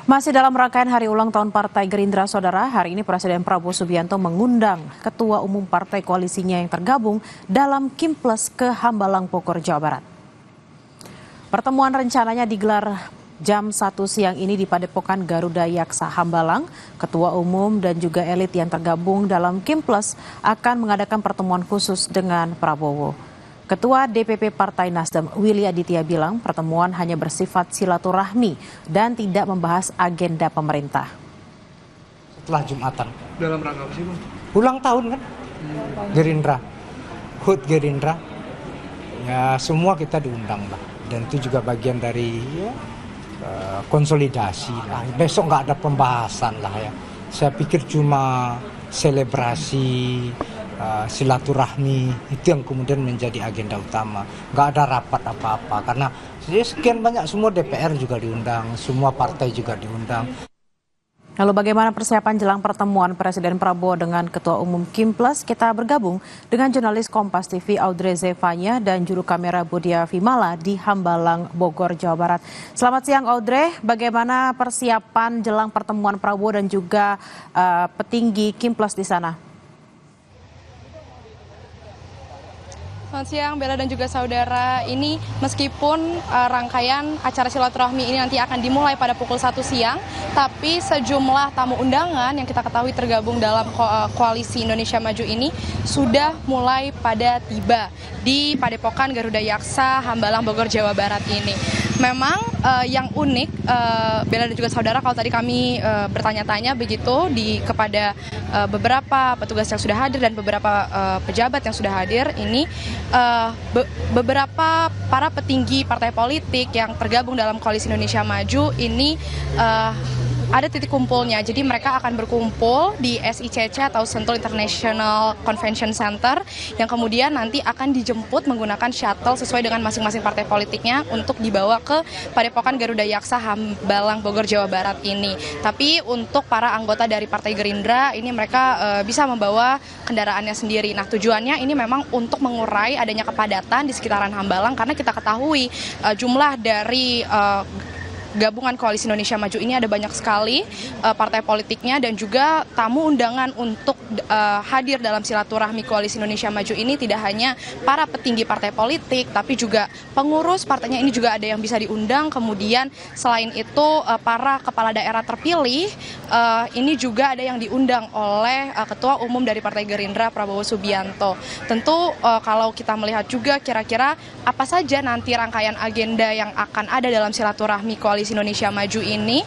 Masih dalam rangkaian hari ulang tahun Partai Gerindra, Saudara, hari ini Presiden Prabowo Subianto mengundang Ketua Umum Partai Koalisinya yang tergabung dalam Kimples ke Hambalang, Bogor, Jawa Barat. Pertemuan rencananya digelar jam 1 siang ini di Padepokan Garuda Yaksa Hambalang. Ketua Umum dan juga elit yang tergabung dalam Kimples akan mengadakan pertemuan khusus dengan Prabowo. Ketua DPP Partai Nasdem Willy Aditya bilang pertemuan hanya bersifat silaturahmi dan tidak membahas agenda pemerintah. Setelah Jumatan. Dalam rangka apa sih, Bang? Ulang tahun kan? Gerindra. HUT Gerindra. Ya semua kita diundang lah. Dan itu juga bagian dari konsolidasi lah. Besok nggak ada pembahasan lah ya. Saya pikir cuma selebrasi, silaturahmi itu yang kemudian menjadi agenda utama. Nggak ada rapat apa-apa karena sekian banyak, semua DPR juga diundang, semua partai juga diundang. Lalu bagaimana persiapan jelang pertemuan Presiden Prabowo dengan Ketua Umum Kimples? Kita bergabung dengan jurnalis Kompas TV Audrey Zevanya dan juru kamera Budia Vimala di Hambalang, Bogor, Jawa Barat. Selamat siang Audrey, bagaimana persiapan jelang pertemuan Prabowo dan juga petinggi Kimples di sana? Selamat siang Bella dan juga saudara. Ini meskipun rangkaian acara silaturahmi ini nanti akan dimulai pada pukul 1 siang, tapi sejumlah tamu undangan yang kita ketahui tergabung dalam koalisi Indonesia Maju ini sudah mulai pada tiba di Padepokan Garuda Yaksa Hambalang, Bogor, Jawa Barat ini. Memang yang unik, Bella dan juga saudara, kalau tadi kami bertanya-tanya begitu kepada beberapa petugas yang sudah hadir dan beberapa pejabat yang sudah hadir, ini beberapa para petinggi partai politik yang tergabung dalam Koalisi Indonesia Maju ini ada titik kumpulnya. Jadi mereka akan berkumpul di SICC atau Sentul International Convention Center yang kemudian nanti akan dijemput menggunakan shuttle sesuai dengan masing-masing partai politiknya untuk dibawa ke Padepokan Garuda Yaksa Hambalang, Bogor, Jawa Barat ini. Tapi untuk para anggota dari Partai Gerindra ini mereka bisa membawa kendaraannya sendiri. Nah, tujuannya ini memang untuk mengurai adanya kepadatan di sekitaran Hambalang karena kita ketahui jumlah dari gabungan Koalisi Indonesia Maju ini ada banyak sekali partai politiknya dan juga tamu undangan untuk hadir dalam silaturahmi Koalisi Indonesia Maju ini tidak hanya para petinggi partai politik tapi juga pengurus partainya ini juga ada yang bisa diundang. Kemudian selain itu para kepala daerah terpilih ini juga ada yang diundang oleh Ketua Umum dari Partai Gerindra Prabowo Subianto. Tentu kalau kita melihat juga kira-kira apa saja nanti rangkaian agenda yang akan ada dalam silaturahmi Koalisi Indonesia Maju ini,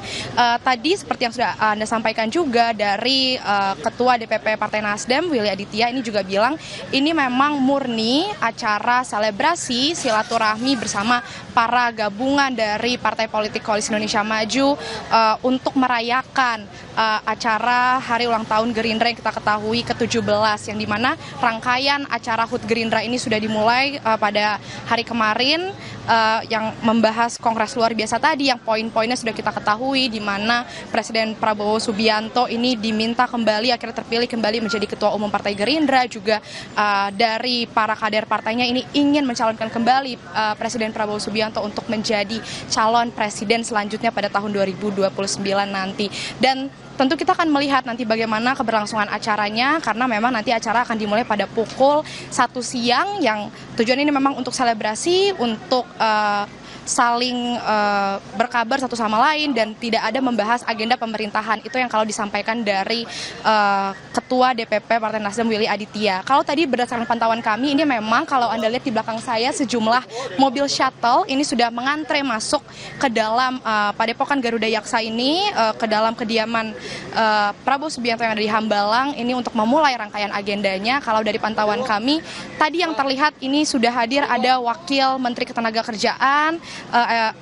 tadi seperti yang sudah Anda sampaikan juga dari Ketua DPP Partai Nasdem Willy Aditya ini juga bilang ini memang murni acara selebrasi silaturahmi bersama para gabungan dari partai politik Koalisi Indonesia Maju untuk merayakan acara hari ulang tahun Gerindra yang kita ketahui ke-17 yang dimana rangkaian acara HUT Gerindra ini sudah dimulai pada hari kemarin yang membahas kongres luar biasa tadi yang poin-poinnya sudah kita ketahui di mana Presiden Prabowo Subianto ini diminta kembali akhirnya terpilih kembali menjadi Ketua Umum Partai Gerindra, juga dari para kader partainya ini ingin mencalonkan kembali Presiden Prabowo Subianto untuk menjadi calon presiden selanjutnya pada tahun 2029 nanti. Dan tentu kita akan melihat nanti bagaimana keberlangsungan acaranya karena memang nanti acara akan dimulai pada pukul 1 siang yang tujuan ini memang untuk selebrasi, untuk saling berkabar satu sama lain dan tidak ada membahas agenda pemerintahan. Itu yang kalau disampaikan dari Ketua DPP Partai Nasdem Willy Aditya. Kalau tadi berdasarkan pantauan kami ini memang kalau Anda lihat di belakang saya sejumlah mobil shuttle ini sudah mengantre masuk ke dalam Padepokan Garuda Yaksa ini, ke dalam kediaman Prabowo Subianto yang ada di Hambalang ini untuk memulai rangkaian agendanya. Kalau dari pantauan kami tadi yang terlihat ini sudah hadir ada Wakil Menteri Ketenagakerjaan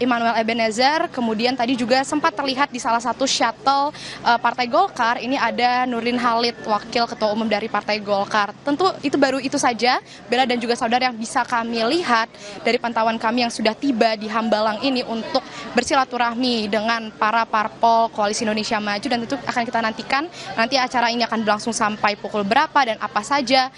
Immanuel Ebenezer, kemudian tadi juga sempat terlihat di salah satu shuttle Partai Golkar ini ada Nurdin Halid, Wakil Ketua Umum dari Partai Golkar. Tentu itu baru itu saja Bella dan juga saudara yang bisa kami lihat dari pantauan kami yang sudah tiba di Hambalang ini untuk bersilaturahmi dengan para parpol Koalisi Indonesia Maju, dan tentu akan kita nantikan nanti acara ini akan berlangsung sampai pukul berapa dan apa saja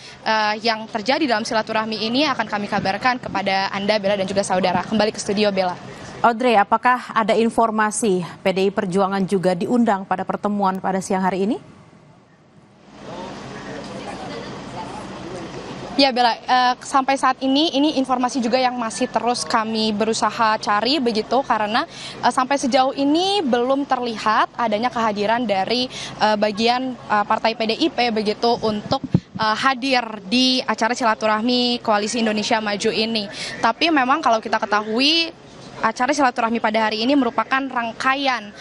yang terjadi dalam silaturahmi ini akan kami kabarkan kepada Anda Bella dan juga saudara. Kembali ke studio Bella. Audrey, apakah ada informasi PDI Perjuangan juga diundang pada pertemuan pada siang hari ini? Ya Bella, sampai saat ini informasi juga yang masih terus kami berusaha cari begitu karena sampai sejauh ini belum terlihat adanya kehadiran dari bagian Partai PDIP begitu untuk hadir di acara silaturahmi Koalisi Indonesia Maju ini. Tapi memang kalau kita ketahui acara silaturahmi pada hari ini merupakan rangkaian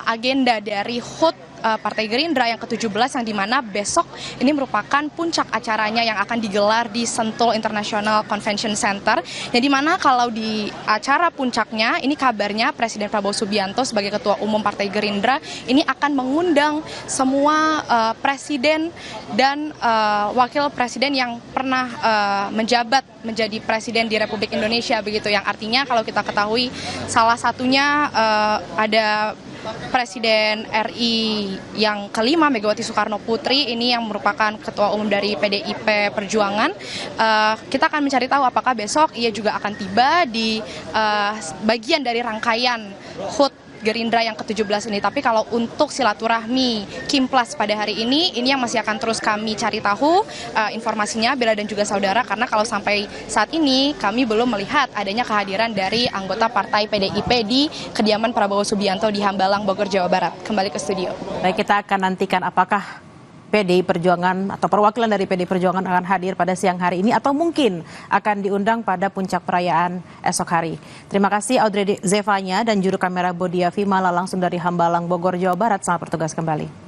agenda dari HUT Partai Gerindra yang ke-17 yang dimana besok ini merupakan puncak acaranya yang akan digelar di Sentul International Convention Center. Yang dimana kalau di acara puncaknya ini kabarnya Presiden Prabowo Subianto sebagai Ketua Umum Partai Gerindra ini akan mengundang semua presiden dan wakil presiden yang pernah menjabat menjadi presiden di Republik Indonesia begitu. Yang artinya kalau kita ketahui salah satunya ada Presiden RI yang kelima Megawati Soekarno Putri ini yang merupakan Ketua Umum dari PDIP Perjuangan. Kita akan mencari tahu apakah besok ia juga akan tiba di bagian dari rangkaian HUT Gerindra yang ke-17 ini. Tapi kalau untuk silaturahmi Kimplas pada hari ini yang masih akan terus kami cari tahu informasinya Bella dan juga saudara, karena kalau sampai saat ini kami belum melihat adanya kehadiran dari anggota Partai PDIP di kediaman Prabowo Subianto di Hambalang, Bogor, Jawa Barat. Kembali ke studio. Baik, kita akan nantikan apakah PDI Perjuangan atau perwakilan dari PDI Perjuangan akan hadir pada siang hari ini atau mungkin akan diundang pada puncak perayaan esok hari. Terima kasih Audrey Zevanya dan juru kamera Bodia Vimala langsung dari Hambalang, Bogor, Jawa Barat. Selamat bertugas kembali.